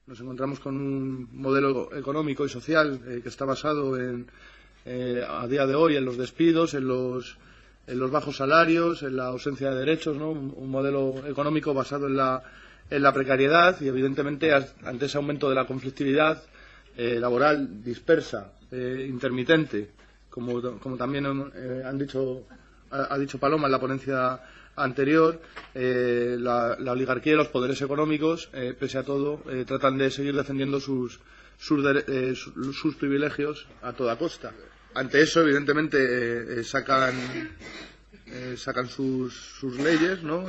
Nos encontramos con un modelo económico y social que está basado a día de hoy en los despidos, en los bajos salarios, en la ausencia de derechos, ¿no? Un modelo económico basado en la precariedad y, evidentemente, ante ese aumento de la conflictividad laboral dispersa, intermitente, como también ha dicho Paloma en la ponencia anterior, la oligarquía y los poderes económicos, pese a todo, tratan de seguir defendiendo sus privilegios a toda costa. Ante eso, evidentemente, sacan sus leyes, ¿no?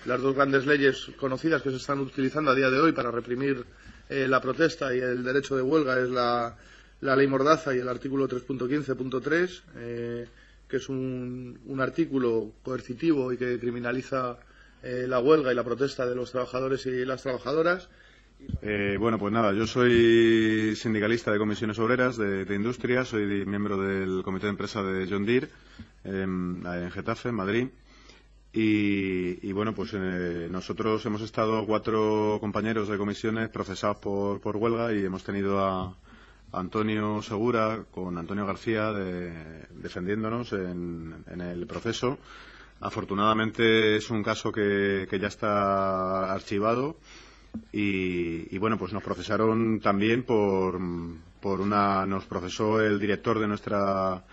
Las dos grandes leyes conocidas que se están utilizando a día de hoy para reprimir la protesta y el derecho de huelga es la ley Mordaza y el artículo 3.15.3, que es un artículo coercitivo y que criminaliza la huelga y la protesta de los trabajadores y las trabajadoras. Bueno, pues nada, yo soy sindicalista de comisiones obreras de industria, soy miembro del comité de empresa de John Deere en Getafe, en Madrid. Y bueno, pues nosotros hemos estado 4 compañeros de comisiones procesados por huelga y hemos tenido a Antonio Segura con Antonio García defendiéndonos en el proceso. Afortunadamente es un caso que ya está archivado y bueno, pues nos procesaron también nos procesó el director de nuestra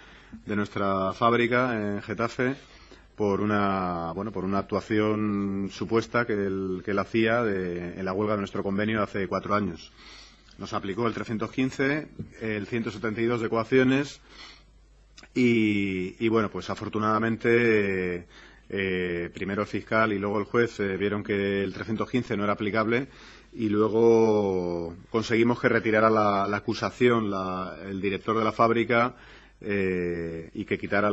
fábrica en Getafe por una actuación supuesta que él hacía en la huelga de nuestro convenio hace 4 años. Nos aplicó el 315, el 172 de coacciones y bueno, pues afortunadamente primero el fiscal y luego el juez vieron que el 315 no era aplicable y luego conseguimos que retirara la acusación el director de la fábrica y que quitara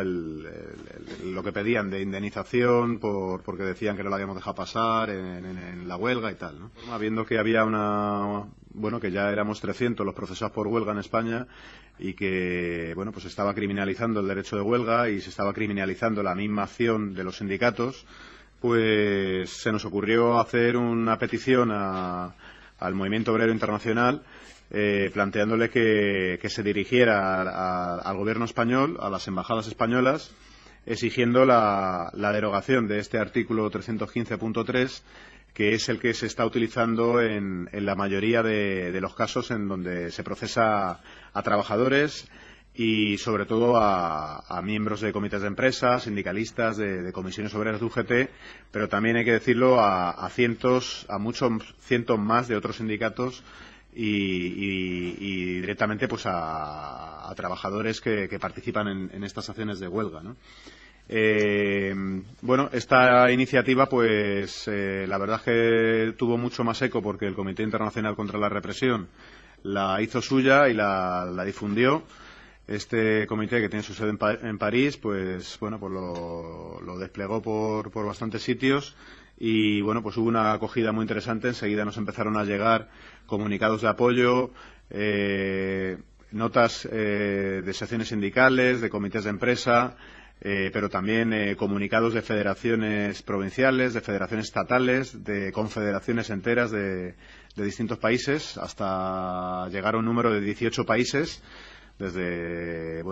lo que pedían de indemnización porque decían que no lo habíamos dejado pasar en la huelga y tal, ¿no? Viendo que había que ya éramos 300 los procesados por huelga en España y que pues se estaba criminalizando el derecho de huelga y se estaba criminalizando la misma acción de los sindicatos, pues se nos ocurrió hacer una petición al Movimiento Obrero Internacional planteándole que se dirigiera al gobierno español, a las embajadas españolas, exigiendo la derogación de este artículo 315.3, que es el que se está utilizando en la mayoría de los casos en donde se procesa a trabajadores y sobre todo a miembros de comités de empresa, sindicalistas, de comisiones obreras de UGT, pero también hay que decirlo a muchos cientos más de otros sindicatos y directamente pues a trabajadores que participan en estas acciones de huelga, ¿no? Bueno, esta iniciativa pues la verdad es que tuvo mucho más eco porque el Comité Internacional contra la Represión la hizo suya y la difundió. Este comité, que tiene su sede en París, pues bueno, pues lo desplegó por bastantes sitios y bueno, pues hubo una acogida muy interesante. Enseguida nos empezaron a llegar comunicados de apoyo, notas de secciones sindicales, de comités de empresa, pero también comunicados de federaciones provinciales, de federaciones estatales, de confederaciones enteras de distintos países, hasta llegar a un número de 18 países, desde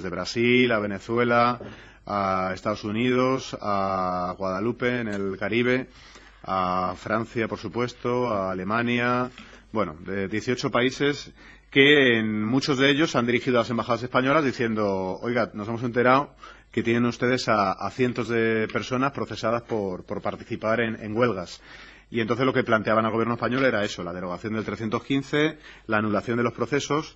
Brasil a Venezuela, a Estados Unidos, a Guadalupe en el Caribe, a Francia, por supuesto, a Alemania, de 18 países que en muchos de ellos han dirigido a las embajadas españolas diciendo: oiga, nos hemos enterado que tienen ustedes a cientos de personas procesadas por participar en huelgas. Y entonces lo que planteaban al gobierno español era eso, la derogación del 315, la anulación de los procesos.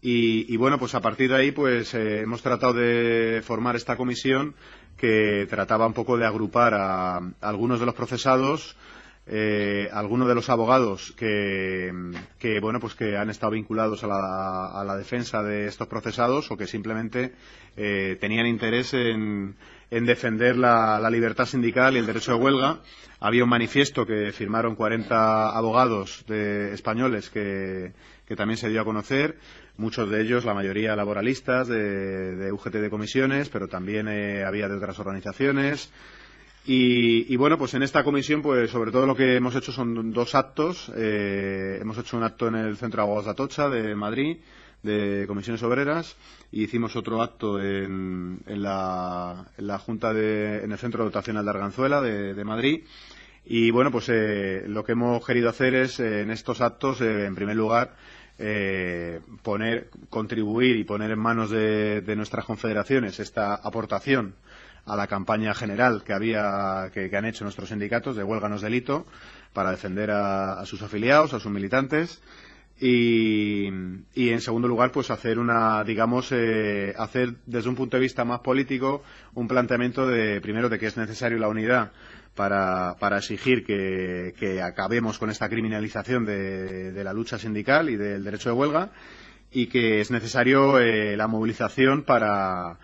Y bueno, pues a partir de ahí pues hemos tratado de formar esta comisión que trataba un poco de agrupar a algunos de los procesados, algunos de los abogados que han estado vinculados a la defensa de estos procesados o que simplemente tenían interés en defender la libertad sindical y el derecho de huelga. Había un manifiesto que firmaron 40 abogados españoles que también se dio a conocer, muchos de ellos, la mayoría laboralistas de UGT de comisiones, pero también había de otras organizaciones. Y bueno, pues en esta comisión, pues sobre todo lo que hemos hecho son 2 actos. Hemos hecho un acto en el Centro de Aguas de Atocha de Madrid, de Comisiones Obreras, y hicimos otro acto en la Junta en el Centro Dotacional de Arganzuela de Madrid. Y bueno, pues lo que hemos querido hacer es, en estos actos, en primer lugar, contribuir y poner en manos de nuestras confederaciones esta aportación a la campaña general que han hecho nuestros sindicatos de huelga no es delito, para defender a sus afiliados, a sus militantes. Y en segundo lugar, pues hacer hacer desde un punto de vista más político un planteamiento primero de que es necesario la unidad para exigir que acabemos con esta criminalización de la lucha sindical y del derecho de huelga, y que es necesario la movilización para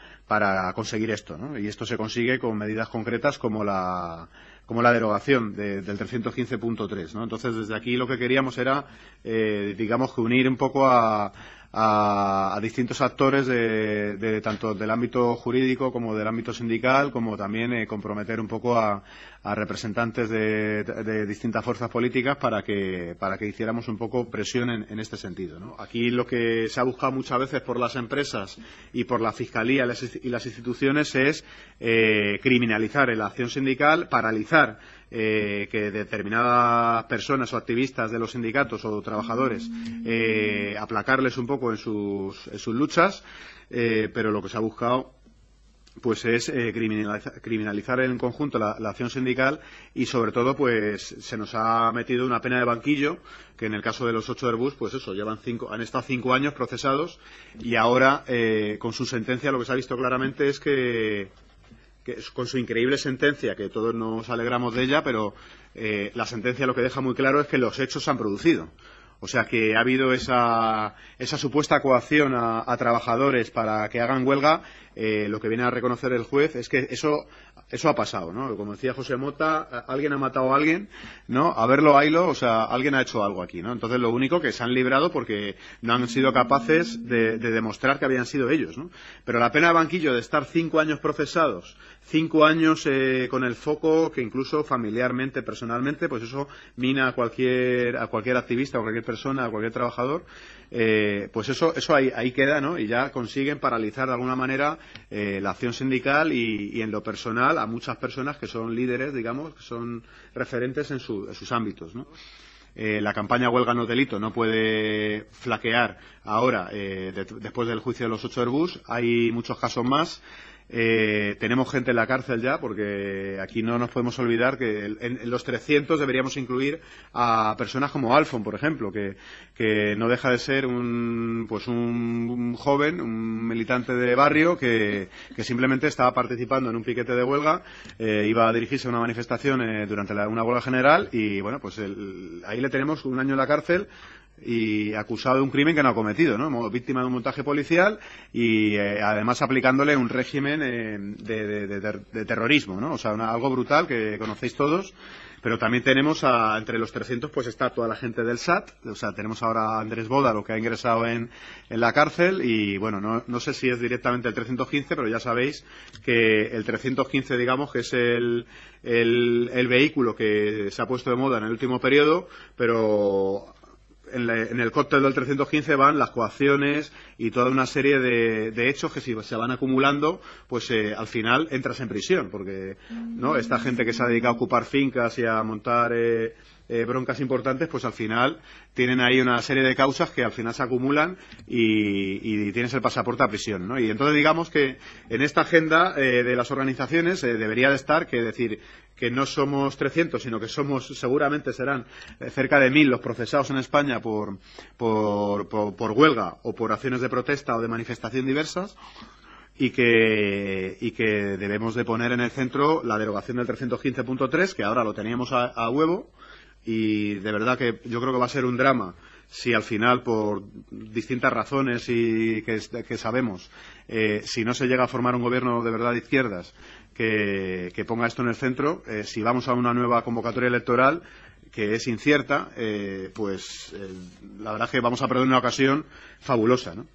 conseguir esto, ¿no? Y esto se consigue con medidas concretas como la derogación del 315.3, ¿no? Entonces, desde aquí lo que queríamos era, digamos, que unir un poco a distintos actores tanto del ámbito jurídico como del ámbito sindical, como también comprometer un poco a representantes de distintas fuerzas políticas para que hiciéramos un poco presión en este sentido, ¿no? Aquí lo que se ha buscado muchas veces por las empresas y por la Fiscalía y las instituciones es criminalizar la acción sindical, paralizar que determinadas personas o activistas de los sindicatos o trabajadores aplacarles un poco en sus luchas, pero lo que se ha buscado pues es criminalizar en conjunto la acción sindical, y sobre todo pues se nos ha metido una pena de banquillo, que en el caso de los 8 Airbus pues eso, han estado 5 años procesados, y ahora con su sentencia lo que se ha visto claramente es que con su increíble sentencia, que todos nos alegramos de ella, pero la sentencia lo que deja muy claro es que los hechos se han producido. O sea, que ha habido esa supuesta coacción a trabajadores para que hagan huelga. Lo que viene a reconocer el juez es que eso ha pasado, ¿no? Como decía José Mota, alguien ha matado a alguien, ¿no? A verlo, haylo, o sea, alguien ha hecho algo aquí, ¿no? Entonces, lo único que se han librado porque no han sido capaces de demostrar que habían sido ellos, ¿no? Pero la pena de banquillo de estar 5 años procesados, 5 años con el foco que incluso familiarmente, personalmente, pues eso mina a cualquier activista, a cualquier persona, a cualquier trabajador, pues eso ahí queda, ¿no? Y ya consiguen paralizar de alguna manera la acción sindical y en lo personal a muchas personas que son líderes, digamos, que son referentes en sus ámbitos, ¿no? La campaña huelga no delito no puede flaquear ahora después del juicio de los 8 Airbus. Hay muchos casos más. Tenemos gente en la cárcel ya, porque aquí no nos podemos olvidar que en los 300 deberíamos incluir a personas como Alfon, por ejemplo, que no deja de ser un joven, un militante de barrio que simplemente estaba participando en un piquete de huelga, iba a dirigirse a una manifestación durante una huelga general, y bueno, pues ahí le tenemos 1 año en la cárcel y acusado de un crimen que no ha cometido, ¿no? Víctima de un montaje policial y además aplicándole un régimen de terrorismo, ¿no? O sea, algo brutal que conocéis todos. Pero también tenemos entre los 300 pues está toda la gente del SAT. O sea, tenemos ahora a Andrés Bódalo, que ha ingresado en la cárcel, y bueno, no sé si es directamente el 315, pero ya sabéis que el 315, digamos, que es el vehículo que se ha puesto de moda en el último periodo, pero en el cóctel del 315 van las coacciones y toda una serie de hechos que, si se van acumulando, pues al final entras en prisión, porque no, esta gente que se ha dedicado a ocupar fincas y a montar broncas importantes, pues al final tienen ahí una serie de causas que al final se acumulan y tienes el pasaporte a prisión, ¿no? Y entonces digamos que en esta agenda de las organizaciones debería de estar decir que no somos 300, sino que seguramente serán cerca de 1000 los procesados en España por huelga o por acciones de protesta o de manifestación diversas, y que debemos de poner en el centro la derogación del 315.3, que ahora lo teníamos a huevo. Y de verdad que yo creo que va a ser un drama si al final, por distintas razones y que sabemos, si no se llega a formar un gobierno de verdad de izquierdas que ponga esto en el centro, si vamos a una nueva convocatoria electoral que es incierta, pues la verdad es que vamos a perder una ocasión fabulosa, ¿no?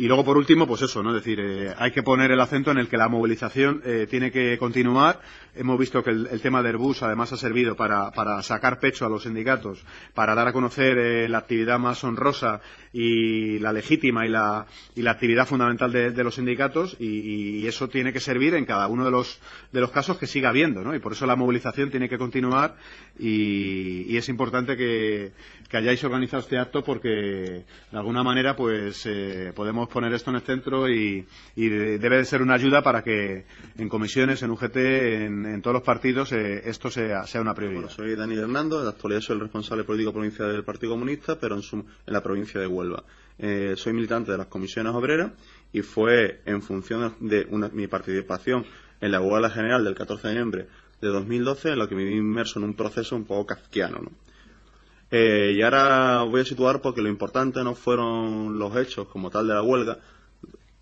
Y luego, por último, pues eso, ¿no? Es decir, hay que poner el acento en el que la movilización tiene que continuar. Hemos visto que el tema de Airbus además ha servido para sacar pecho a los sindicatos, para dar a conocer la actividad más honrosa y la legítima y la actividad fundamental de los sindicatos, y eso tiene que servir en cada uno de los casos que siga habiendo, ¿no? Y por eso la movilización tiene que continuar, y es importante que hayáis organizado este acto, porque de alguna manera pues podemos poner esto en el centro, y debe de ser una ayuda para que en comisiones, en UGT, en todos los partidos, esto sea una prioridad. Bueno, soy Daniel Hernando, en la actualidad soy el responsable político provincial del Partido Comunista, pero en la provincia de Huelva. Soy militante de las comisiones obreras, y fue en función de mi participación en la huelga general del 14 de noviembre de 2012 en la que me vi inmerso en un proceso un poco kafkiano, ¿no? Y ahora voy a situar, porque lo importante no fueron los hechos como tal de la huelga.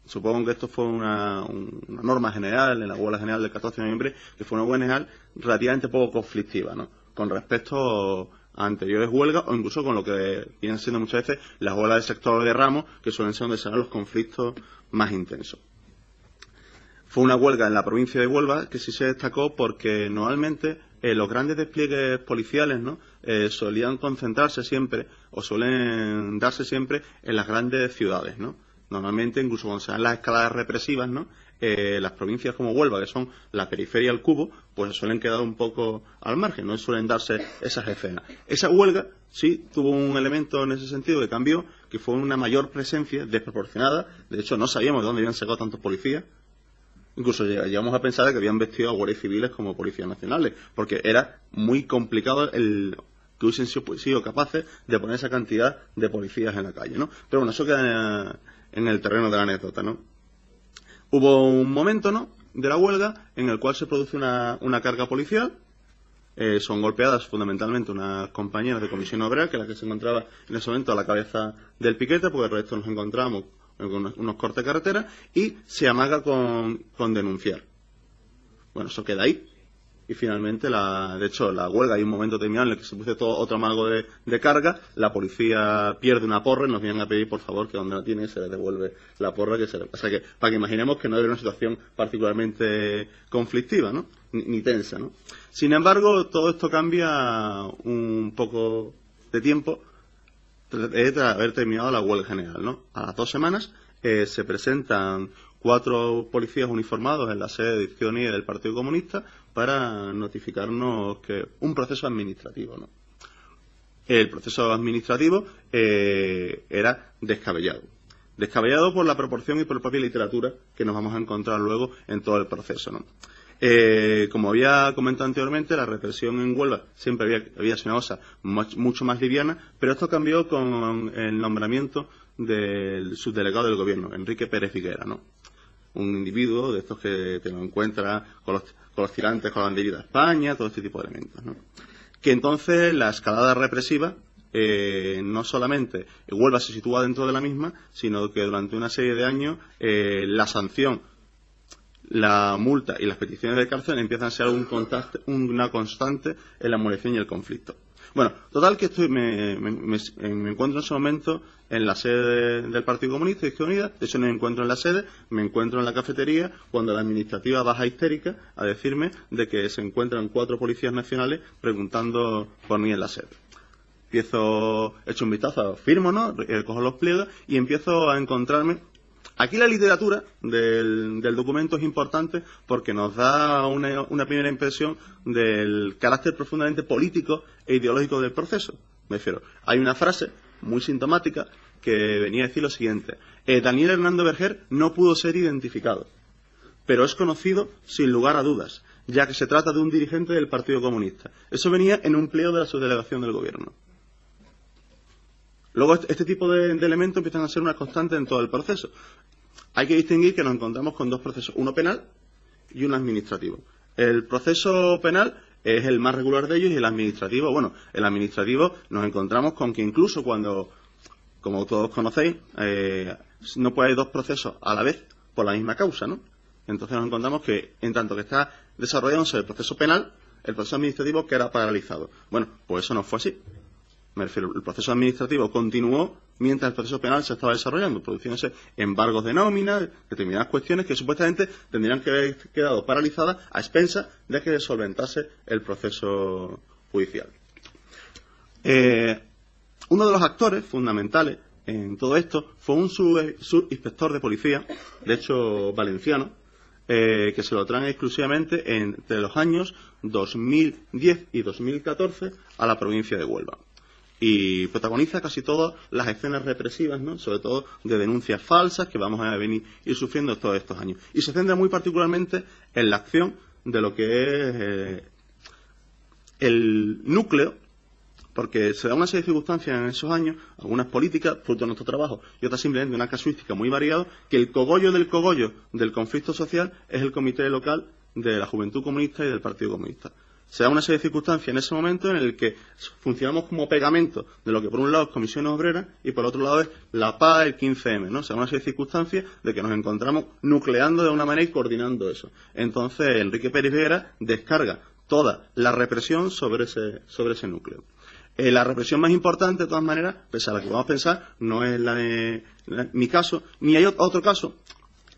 Supongo que esto fue una norma general en la huelga general del 14 de noviembre, que fue una huelga general relativamente poco conflictiva, ¿no? Con respecto a anteriores huelgas, o incluso con lo que vienen siendo muchas veces las huelgas del sector de ramos, que suelen ser donde se dan los conflictos más intensos. Fue una huelga en la provincia de Huelva que sí se destacó porque normalmente los grandes despliegues policiales, ¿no? Solían concentrarse siempre, o suelen darse siempre, en las grandes ciudades, ¿no? Normalmente, incluso cuando se dan las escaladas represivas, ¿no? Las provincias como Huelva, que son la periferia del cubo, pues suelen quedar un poco al margen, no suelen darse esas escenas. Esa huelga sí tuvo un elemento en ese sentido que cambió, que fue una mayor presencia desproporcionada. De hecho, no sabíamos de dónde habían sacado tantos policías. Incluso llegamos a pensar que habían vestido a guardias civiles como policías nacionales, porque era muy complicado que hubiesen sido capaces de poner esa cantidad de policías en la calle, ¿no? Pero bueno, eso queda en el terreno de la anécdota, ¿no? Hubo un momento, ¿no?, de la huelga en el cual se produce una carga policial. Son golpeadas fundamentalmente unas compañeras de comisión obrera, que es la que se encontraba en ese momento a la cabeza del piquete, porque el resto nos encontramos con unos cortes de carretera, y se amaga con denunciar. Bueno, eso queda ahí. Y finalmente, de hecho, la huelga, hay un momento terminado en el que se produce todo otro amago de carga, la policía pierde una porra y nos vienen a pedir, por favor, que donde la tiene se le devuelve la porra. O sea que, para que imaginemos que no era una situación particularmente conflictiva, ¿no? Ni tensa, ¿no? Sin embargo, todo esto cambia un poco de tiempo de haber terminado la huelga general, ¿no? A las 2 semanas se presentan 4 policías uniformados en la sede de Izquierda Unida del Partido Comunista para notificarnos que un proceso administrativo, ¿no? El proceso administrativo era descabellado. Descabellado por la proporción y por la propia literatura que nos vamos a encontrar luego en todo el proceso, ¿no? Como había comentado anteriormente, la represión en Huelva siempre había sido una cosa mucho más liviana, pero esto cambió con el nombramiento del subdelegado del gobierno, Enrique Pérez Figuera, ¿no? Un individuo de estos que te lo encuentras con los tirantes con la banderita de España, todo este tipo de elementos, ¿no? Que entonces la escalada represiva, no solamente Huelva se sitúa dentro de la misma, sino que durante una serie de años la sanción, la multa y las peticiones de cárcel empiezan a ser una constante en la munición y el conflicto. Bueno, total que me encuentro en ese momento en la sede del Partido Comunista de Izquierda Unida. De hecho, no me encuentro en la sede, me encuentro en la cafetería cuando la administrativa baja histérica a decirme de que se encuentran 4 policías nacionales preguntando por mí en la sede. Echo un vistazo, firmo, ¿no?, cojo los pliegos y empiezo a encontrarme. Aquí la literatura del documento es importante porque nos da una primera impresión del carácter profundamente político e ideológico del proceso. Me refiero, hay una frase muy sintomática que venía a decir lo siguiente: Daniel Hernando Berger no pudo ser identificado, pero es conocido sin lugar a dudas, ya que se trata de un dirigente del Partido Comunista. Eso venía en un pliego de la subdelegación del gobierno. Luego, este tipo de elementos empiezan a ser una constante en todo el proceso. Hay que distinguir que nos encontramos con 2 procesos, uno penal y uno administrativo. El proceso penal es el más regular de ellos, y el administrativo, bueno, el administrativo nos encontramos con que incluso cuando, como todos conocéis, no puede haber 2 procesos a la vez por la misma causa, ¿no? Entonces nos encontramos que, en tanto que está desarrollándose el proceso penal, el proceso administrativo queda paralizado. Bueno, pues eso no fue así. Me refiero, el proceso administrativo continuó mientras el proceso penal se estaba desarrollando, produciéndose embargos de nómina, determinadas cuestiones que supuestamente tendrían que haber quedado paralizadas a expensas de que se solventase el proceso judicial. Uno de los actores fundamentales en todo esto fue un subinspector de policía, de hecho valenciano, que se lo traen exclusivamente entre los años 2010 y 2014 a la provincia de Huelva. Y protagoniza casi todas las escenas represivas, ¿no? Sobre todo de denuncias falsas que vamos a venir ir sufriendo todos estos años. Y se centra muy particularmente en la acción de lo que es el núcleo, porque se da una serie de circunstancias en esos años, algunas políticas, fruto de nuestro trabajo, y otras simplemente una casuística muy variada, que el cogollo del conflicto social es el comité local de la Juventud Comunista y del Partido Comunista. Se da una serie de circunstancias en ese momento en el que funcionamos como pegamento de lo que por un lado es Comisiones Obreras y por otro lado es la PA, el 15M, ¿no? Se da una serie de circunstancias de que nos encontramos nucleando de una manera y coordinando eso. Entonces Enrique Pérez Vera descarga toda la represión sobre ese núcleo. La represión más importante, de todas maneras, pese a la que vamos a pensar, no es mi caso, ni hay otro caso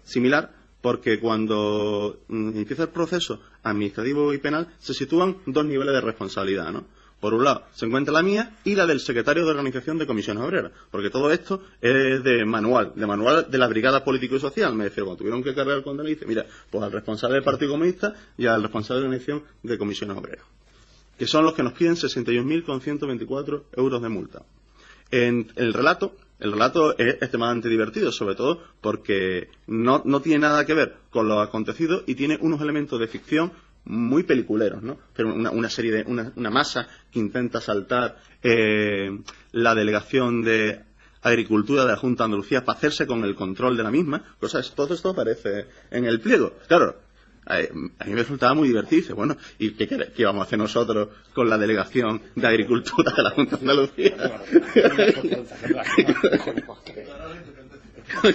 similar, porque cuando empieza el proceso administrativo y penal se sitúan dos niveles de responsabilidad, ¿no? Por un lado se encuentra la mía y la del secretario de organización de Comisiones Obreras, porque todo esto es de manual de la Brigada Político y Social. Me decía, cuando tuvieron que cargar contra él, dice, mira, pues al responsable del Partido Comunista y al responsable de organización de Comisiones Obreras, que son los que nos piden 61.124 euros de multa. En el relato es extremadamente divertido, sobre todo porque no tiene nada que ver con lo acontecido y tiene unos elementos de ficción muy peliculeros, ¿no? Pero una masa que intenta asaltar la delegación de Agricultura de la Junta de Andalucía para hacerse con el control de la misma, todo esto aparece en el pliego. Claro, a mí me resultaba muy divertido. Dice, bueno, ¿y qué vamos a hacer nosotros con la delegación de Agricultura de la Junta de Andalucía?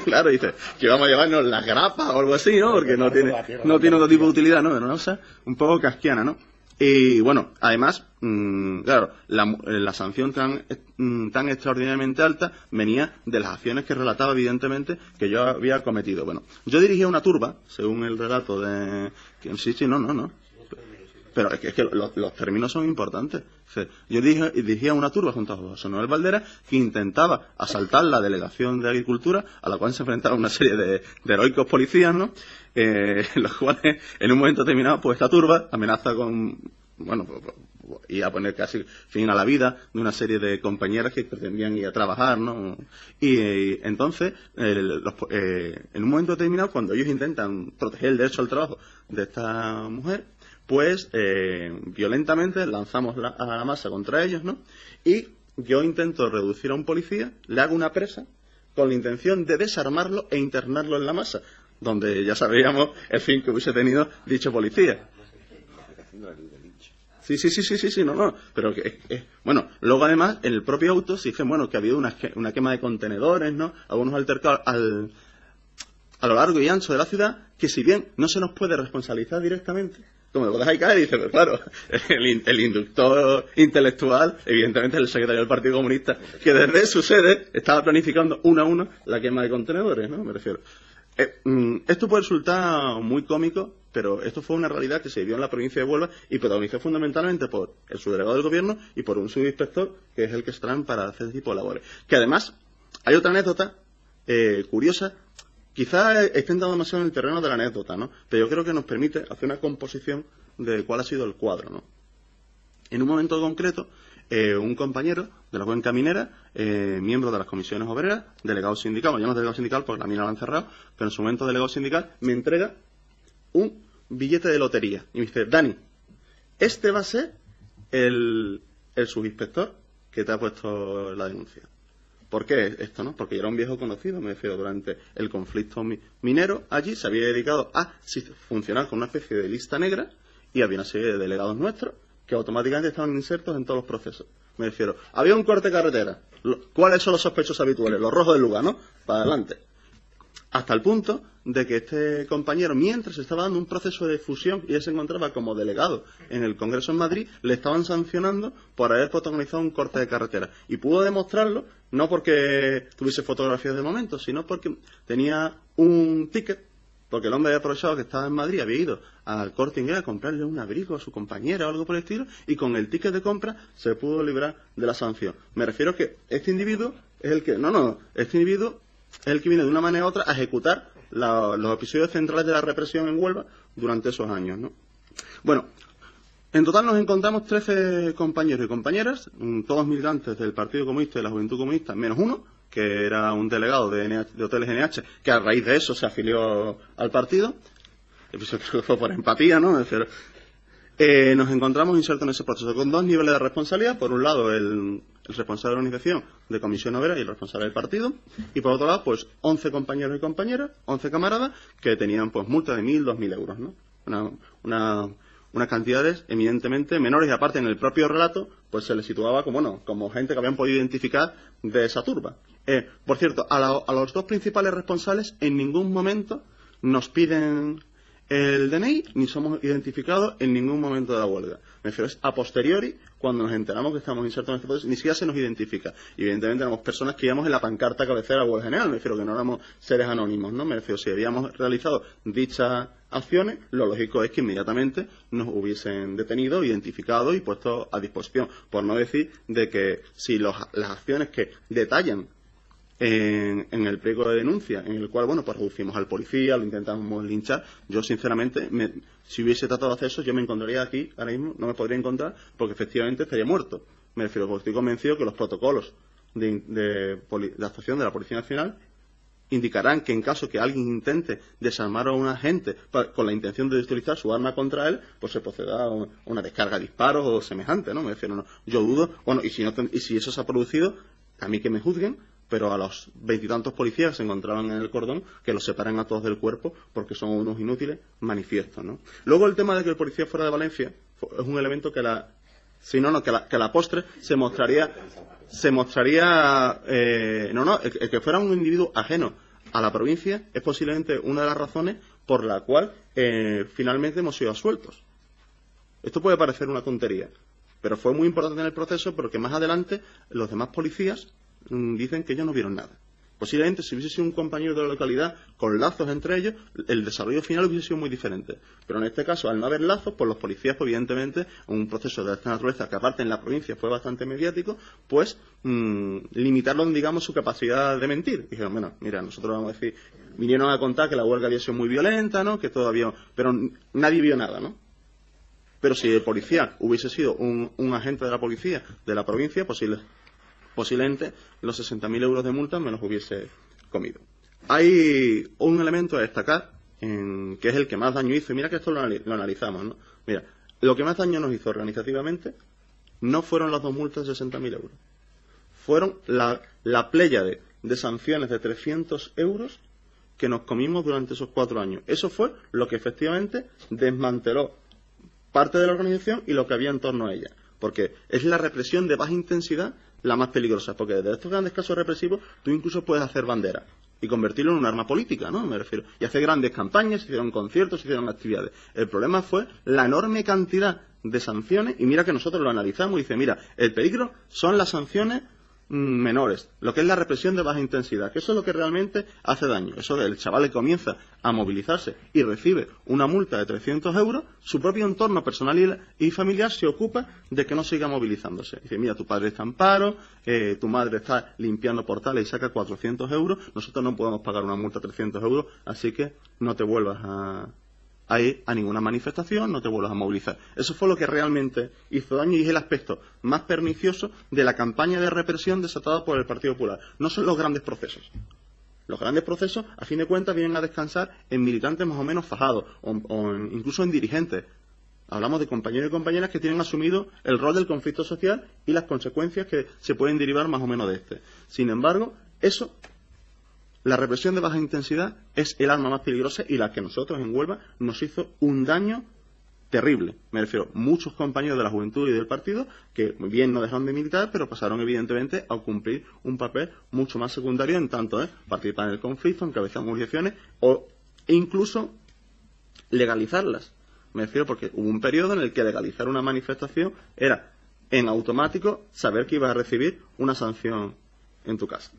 Claro, dice, que vamos a llevarnos las grapas o algo así, ¿no? Porque no tiene otro tipo de utilidad, ¿no? Pero una cosa un poco casquiana, ¿no? Y bueno, además, claro, la sanción tan extraordinariamente alta venía de las acciones que relataba, evidentemente, que yo había cometido. Bueno, yo dirigía una turba, según el relato de... Sí, no. Pero es que los términos son importantes. Yo dirigía una turba junto a José Manuel Valderas que intentaba asaltar la delegación de Agricultura, a la cual se enfrentaba una serie de heroicos policías, ¿no? Los cuales, en un momento determinado, pues esta turba amenaza con... Bueno, y a poner casi fin a la vida de una serie de compañeras que pretendían ir a trabajar, ¿no? Y entonces, en un momento determinado, cuando ellos intentan proteger el derecho al trabajo de esta mujer, pues violentamente lanzamos a la masa contra ellos, ¿no? Y yo intento reducir a un policía, le hago una presa con la intención de desarmarlo e internarlo en la masa, donde ya sabríamos el fin que hubiese tenido dicho policía. Sí, no. Pero bueno, luego además en el propio auto se dice, bueno, que ha habido una quema de contenedores, ¿no? Algunos altercados a lo largo y ancho de la ciudad, que si bien no se nos puede responsabilizar directamente, como lo dejáis caer, dice, pero claro, el inductor intelectual, evidentemente, es el secretario del Partido Comunista, que desde su sede estaba planificando uno a uno la quema de contenedores, ¿no? Me refiero. Esto puede resultar muy cómico, pero esto fue una realidad que se vivió en la provincia de Huelva y protagonizó fundamentalmente por el subdelegado del gobierno y por un subinspector, que es el que se traen para hacer este tipo de labores. Que además, hay otra anécdota curiosa. Quizás esté entrando demasiado en el terreno de la anécdota, ¿no? Pero yo creo que nos permite hacer una composición de cuál ha sido el cuadro, ¿no? En un momento concreto, un compañero de la Cuenca Minera, miembro de las comisiones obreras, delegado sindical, ya no es delegado sindical porque la mina la han cerrado, pero en su momento delegado sindical, me entrega un billete de lotería. Y me dice, Dani, este va a ser el subinspector que te ha puesto la denuncia. ¿Por qué esto, no? Porque yo era un viejo conocido, me refiero, durante el conflicto minero, allí se había dedicado a funcionar con una especie de lista negra y había una serie de delegados nuestros que automáticamente estaban insertos en todos los procesos. Me refiero, había un corte de carretera. ¿Cuáles son los sospechosos habituales? Los rojos del lugar, ¿no? Para adelante. hasta el punto de que este compañero, mientras estaba dando un proceso de fusión y él se encontraba como delegado en el Congreso en Madrid, le estaban sancionando por haber protagonizado un corte de carretera. Y pudo demostrarlo, no porque tuviese fotografías de momento, sino porque tenía un ticket, porque el hombre había aprovechado que estaba en Madrid, había ido al Corte Inglés a comprarle un abrigo a su compañera o algo por el estilo, y con el ticket de compra se pudo librar de la sanción. Me refiero a que este individuo es el que... este individuo es el que viene de una manera u otra a ejecutar los episodios centrales de la represión en Huelva durante esos años, ¿no? Bueno, en total nos encontramos 13 compañeros y compañeras, todos militantes del Partido Comunista y de la Juventud Comunista, menos uno, que era un delegado de Hoteles NH, que a raíz de eso se afilió al partido. Eso creo que fue por empatía, ¿no? Nos encontramos insertos en ese proceso con dos niveles de responsabilidad. Por un lado, el responsable de la organización de Comisión Obrera y el responsable del partido. Y por otro lado, pues 11 compañeros y compañeras, 11 camaradas, que tenían pues multas de 1.000, 2.000 euros, ¿no? Unas cantidades eminentemente menores, y aparte en el propio relato pues se les situaba como gente que habían podido identificar de esa turba. Por cierto, a los dos principales responsables en ningún momento nos piden el DNI, ni somos identificados en ningún momento de la huelga. Me refiero, es a posteriori, cuando nos enteramos que estamos insertos en este proceso, ni siquiera se nos identifica. Y evidentemente éramos personas que íbamos en la pancarta cabecera de la huelga general, me refiero que no éramos seres anónimos, ¿no? Me refiero, si habíamos realizado dichas acciones, lo lógico es que inmediatamente nos hubiesen detenido, identificado y puesto a disposición. Por no decir de que si las acciones que detallan en el pliego de denuncia, en el cual, pues reducimos al policía, lo intentamos linchar, yo sinceramente, si hubiese tratado de hacer eso, yo me encontraría aquí, ahora mismo, no me podría encontrar, porque efectivamente estaría muerto. Me refiero, porque estoy convencido que los protocolos de actuación de la Policía Nacional indicarán que en caso que alguien intente desarmar a un agente con la intención de utilizar su arma contra él, pues se proceda a una descarga de disparos o semejante, ¿no? Me refiero, no. Yo dudo, y si eso se ha producido, a mí que me juzguen, pero a los 20 y tantos policías que se encontraban en el cordón, que los separen a todos del cuerpo, porque son unos inútiles manifiestos, ¿no? Luego el tema de que el policía fuera de Valencia es un elemento que a la postre se mostraría el que fuera un individuo ajeno a la provincia es posiblemente una de las razones por la cual finalmente hemos sido absueltos. Esto puede parecer una tontería, pero fue muy importante en el proceso porque más adelante los demás policías dicen que ellos no vieron nada. Posiblemente si hubiese sido un compañero de la localidad con lazos entre ellos, el desarrollo final hubiese sido muy diferente. Pero en este caso, al no haber lazos, pues los policías, pues, evidentemente, un proceso de esta naturaleza, que aparte en la provincia fue bastante mediático, pues limitaron, digamos, su capacidad de mentir. Y dijeron, bueno, mira, nosotros vamos a decir, vinieron a contar que la huelga había sido muy violenta, ¿no? Que todavía, pero nadie vio nada, ¿no? Pero si el policía hubiese sido un agente de la policía de la provincia, posiblemente los 60.000 euros de multa me los hubiese comido. Hay un elemento a destacar, que es el que más daño hizo, y mira que esto lo analizamos, ¿no? Mira, lo que más daño nos hizo organizativamente no fueron las dos multas de 60.000 euros. Fueron la pléyade de sanciones de 300 euros que nos comimos durante esos 4 años. Eso fue lo que efectivamente desmanteló parte de la organización y lo que había en torno a ella. Porque es la represión de baja intensidad la más peligrosa, porque desde estos grandes casos represivos tú incluso puedes hacer bandera y convertirlo en un arma política, ¿no? Me refiero. Y hacer grandes campañas, se hicieron conciertos, se hicieron actividades. El problema fue la enorme cantidad de sanciones, y mira que nosotros lo analizamos y dice, mira, el peligro son las sanciones menores, lo que es la represión de baja intensidad, que eso es lo que realmente hace daño. Eso del chaval que comienza a movilizarse y recibe una multa de 300 euros, su propio entorno personal y familiar se ocupa de que no siga movilizándose. Dice, mira, tu padre está en paro, tu madre está limpiando portales y saca 400 euros, nosotros no podemos pagar una multa de 300 euros, así que no te vuelvas a ir a ninguna manifestación, no te vuelvas a movilizar. Eso fue lo que realmente hizo daño y es el aspecto más pernicioso de la campaña de represión desatada por el Partido Popular. No son los grandes procesos. Los grandes procesos, a fin de cuentas, vienen a descansar en militantes más o menos fajados, incluso en dirigentes. Hablamos de compañeros y compañeras que tienen asumido el rol del conflicto social y las consecuencias que se pueden derivar más o menos de este. Sin embargo, la represión de baja intensidad es el arma más peligrosa y la que nosotros en Huelva nos hizo un daño terrible. Me refiero, muchos compañeros de la juventud y del partido que bien no dejaron de militar, pero pasaron evidentemente a cumplir un papel mucho más secundario en tanto participar en el conflicto, encabezar movilizaciones e incluso legalizarlas. Me refiero porque hubo un periodo en el que legalizar una manifestación era en automático saber que ibas a recibir una sanción en tu casa,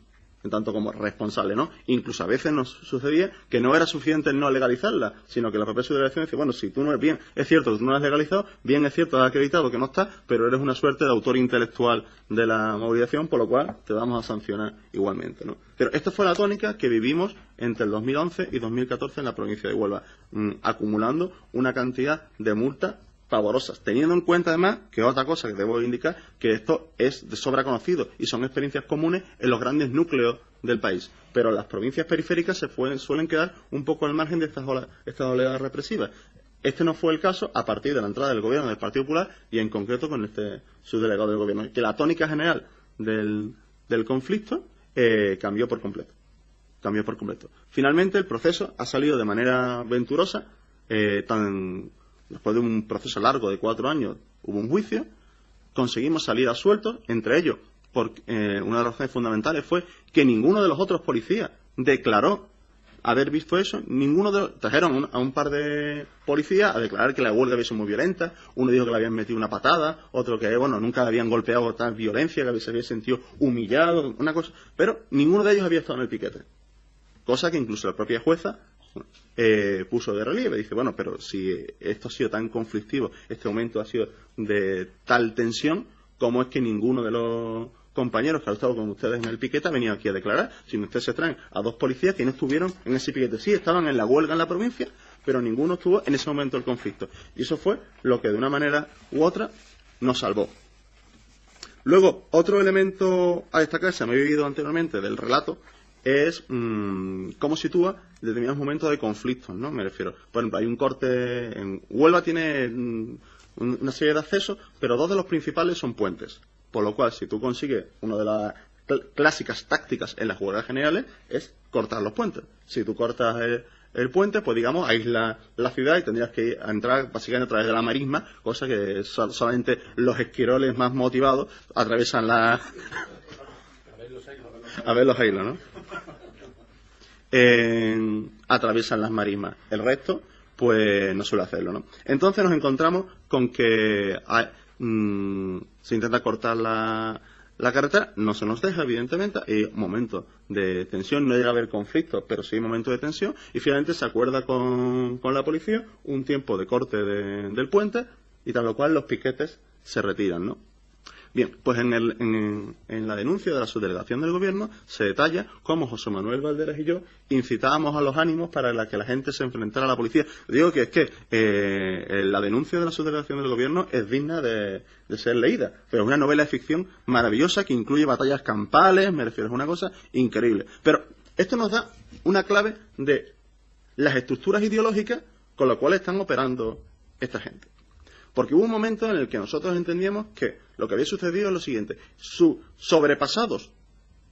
en tanto como responsable, ¿no? Incluso a veces nos sucedía que no era suficiente el no legalizarla, sino que la propia subdelegación decía, bueno, si tú no es bien, es cierto que tú no la has legalizado, bien es cierto, has acreditado que no está, pero eres una suerte de autor intelectual de la movilización, por lo cual te vamos a sancionar igualmente, ¿no? Pero esta fue la tónica que vivimos entre el 2011 y 2014 en la provincia de Huelva, acumulando una cantidad de multas pavorosas, teniendo en cuenta además, que otra cosa que debo indicar, que esto es de sobra conocido y son experiencias comunes en los grandes núcleos del país, pero las provincias periféricas suelen quedar un poco al margen de estas oleadas represivas. Este no fue el caso a partir de la entrada del gobierno del Partido Popular y en concreto con este subdelegado del gobierno, que la tónica general del conflicto cambió por completo. Finalmente el proceso ha salido de manera venturosa, después de un proceso largo de 4 años hubo un juicio, conseguimos salir absueltos, entre ellos, porque una de las razones fundamentales fue que ninguno de los otros policías declaró haber visto eso, trajeron a un par de policías a declarar que la huelga había sido muy violenta, uno dijo que le habían metido una patada, otro que, nunca le habían golpeado con tal violencia, que se había sentido humillado, una cosa, pero ninguno de ellos había estado en el piquete, cosa que incluso la propia jueza puso de relieve. Dice, pero si esto ha sido tan conflictivo, este aumento ha sido de tal tensión, ¿cómo es que ninguno de los compañeros que han estado con ustedes en el piquete ha venido aquí a declarar? Si ustedes se traen a 2 policías que no estuvieron en ese piquete. Sí, estaban en la huelga en la provincia, pero ninguno estuvo en ese momento del conflicto. Y eso fue lo que de una manera u otra nos salvó. Luego, otro elemento a destacar, se me ha vivido anteriormente del relato, es cómo sitúa determinados momentos de conflictos, ¿no? Me refiero, por ejemplo, hay un corte en Huelva, tiene una serie de accesos, pero 2 de los principales son puentes, por lo cual si tú consigues una de las clásicas tácticas en las huelgas generales es cortar los puentes. Si tú cortas el puente, pues digamos, aísla la ciudad y tendrías que entrar básicamente a través de la marisma, cosa que solamente los esquiroles más motivados atraviesan a ver los hilos, ¿no? Atraviesan las marismas. El resto, pues no suele hacerlo, ¿no? Entonces nos encontramos con que se intenta cortar la carretera, no se nos deja, evidentemente, hay momentos de tensión, no llega a haber conflictos, pero sí hay momentos de tensión, y finalmente se acuerda con la policía un tiempo de corte del puente, y tal lo cual los piquetes se retiran, ¿no? Bien, pues en la denuncia de la subdelegación del gobierno se detalla cómo José Manuel Valderas y yo incitábamos a los ánimos para que la gente se enfrentara a la policía. Digo que es que la denuncia de la subdelegación del gobierno es digna de ser leída, pero es una novela de ficción maravillosa que incluye batallas campales, me refiero, es una cosa increíble. Pero esto nos da una clave de las estructuras ideológicas con las cuales están operando esta gente. Porque hubo un momento en el que nosotros entendíamos que lo que había sucedido es lo siguiente: sobrepasados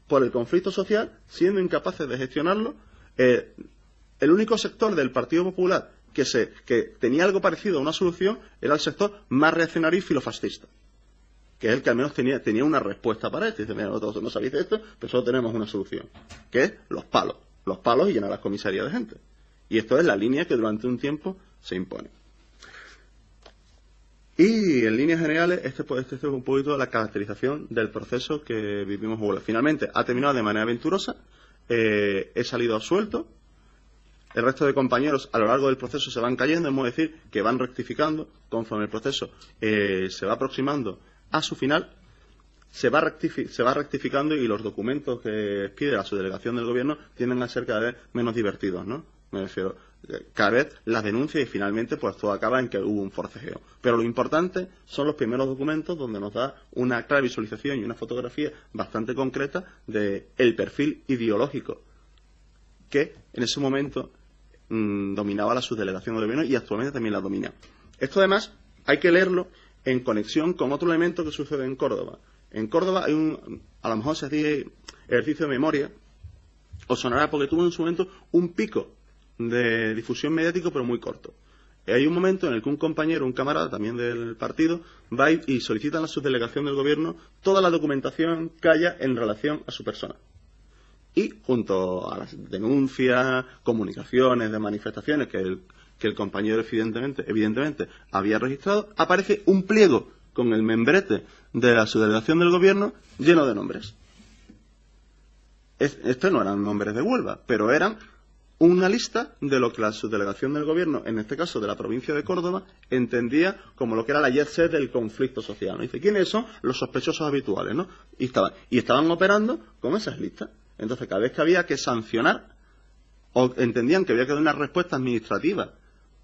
por el conflicto social, siendo incapaces de gestionarlo, el único sector del Partido Popular que tenía algo parecido a una solución era el sector más reaccionario y filofascista, que es el que al menos tenía una respuesta para esto. Dice, mira, nosotros no sabéis de esto, pero solo tenemos una solución, que es los palos y llenar las comisarías de gente. Y esto es la línea que durante un tiempo se impone. Y en líneas generales, este es un poquito la caracterización del proceso que vivimos en Huelva. Finalmente, ha terminado de manera aventurosa, he salido absuelto, el resto de compañeros a lo largo del proceso se van cayendo, es decir, que van rectificando, conforme el proceso se va aproximando a su final, se va rectificando y los documentos que pide la subdelegación del gobierno tienden a ser cada vez menos divertidos, ¿no? Me refiero, cada vez las denuncias y finalmente pues todo acaba en que hubo un forcejeo. Pero lo importante son los primeros documentos donde nos da una clara visualización y una fotografía bastante concreta de el perfil ideológico que en ese momento dominaba la subdelegación del gobierno y actualmente también la domina. Esto además hay que leerlo en conexión con otro elemento que sucede en Córdoba. En Córdoba hay a lo mejor se hace ejercicio de memoria, os sonará porque tuvo en su momento un pico de difusión mediático pero muy corto. hay un momento en el que un compañero, un camarada también del partido, va y solicita a la subdelegación del gobierno toda la documentación que haya en relación a su persona. Y junto a las denuncias, comunicaciones de manifestaciones que el compañero evidentemente había registrado, aparece un pliego con el membrete de la subdelegación del gobierno lleno de nombres. Estos no eran nombres de Huelva, pero eran una lista de lo que la subdelegación del gobierno, en este caso de la provincia de Córdoba, entendía como lo que era la jet set del conflicto social, ¿no? Dice, ¿quiénes son los sospechosos habituales, ¿no? Y estaban operando con esas listas. Entonces, cada vez que había que sancionar, o entendían que había que dar una respuesta administrativa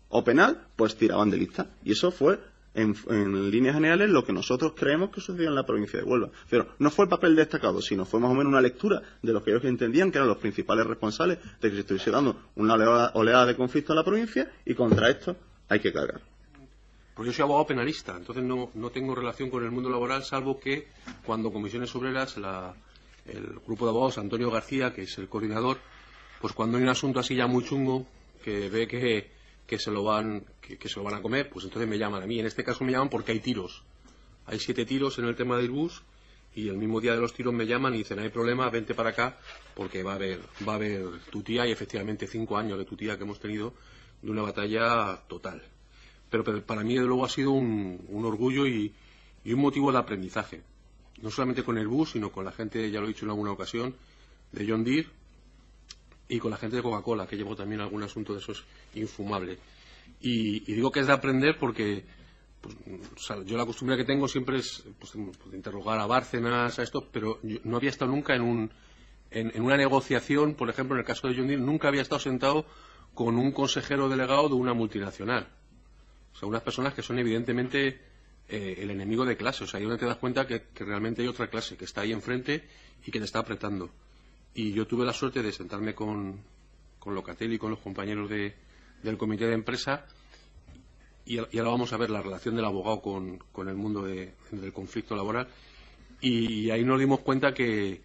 o penal, pues tiraban de lista. Y eso fue, en líneas generales, lo que nosotros creemos que sucedió en la provincia de Huelva. Pero no fue el papel destacado, sino fue más o menos una lectura de lo que ellos entendían que eran los principales responsables de que se estuviese dando una oleada de conflicto en la provincia, y contra esto hay que cargar. Pues yo soy abogado penalista, entonces no tengo relación con el mundo laboral, salvo que cuando Comisiones Obreras, el grupo de abogados, Antonio García, que es el coordinador, pues cuando hay un asunto así ya muy chungo, que ve que se lo van a comer, pues entonces me llaman a mí. En este caso me llaman porque hay tiros. Hay 7 tiros en el tema del bus, y el mismo día de los tiros me llaman y dicen, no hay problema, vente para acá, porque va a haber tu tía, y efectivamente 5 años de tu tía que hemos tenido, de una batalla total. Pero para mí, de luego, ha sido un orgullo y un motivo de aprendizaje. No solamente con el bus, sino con la gente, ya lo he dicho en alguna ocasión, de John Deere, y con la gente de Coca-Cola, que llevó también algún asunto de esos infumable. Y digo que es de aprender porque pues, o sea, yo la costumbre que tengo siempre es pues, de interrogar a Bárcenas, a esto, pero yo no había estado nunca en una negociación. Por ejemplo, en el caso de John Deere, nunca había estado sentado con un consejero delegado de una multinacional. O sea, unas personas que son evidentemente el enemigo de clase. O sea, ahí donde te das cuenta que realmente hay otra clase que está ahí enfrente y que te está apretando. Y yo tuve la suerte de sentarme con Locatelli y con los compañeros del comité de empresa, y ahora vamos a ver la relación del abogado con el mundo del conflicto laboral, y ahí nos dimos cuenta que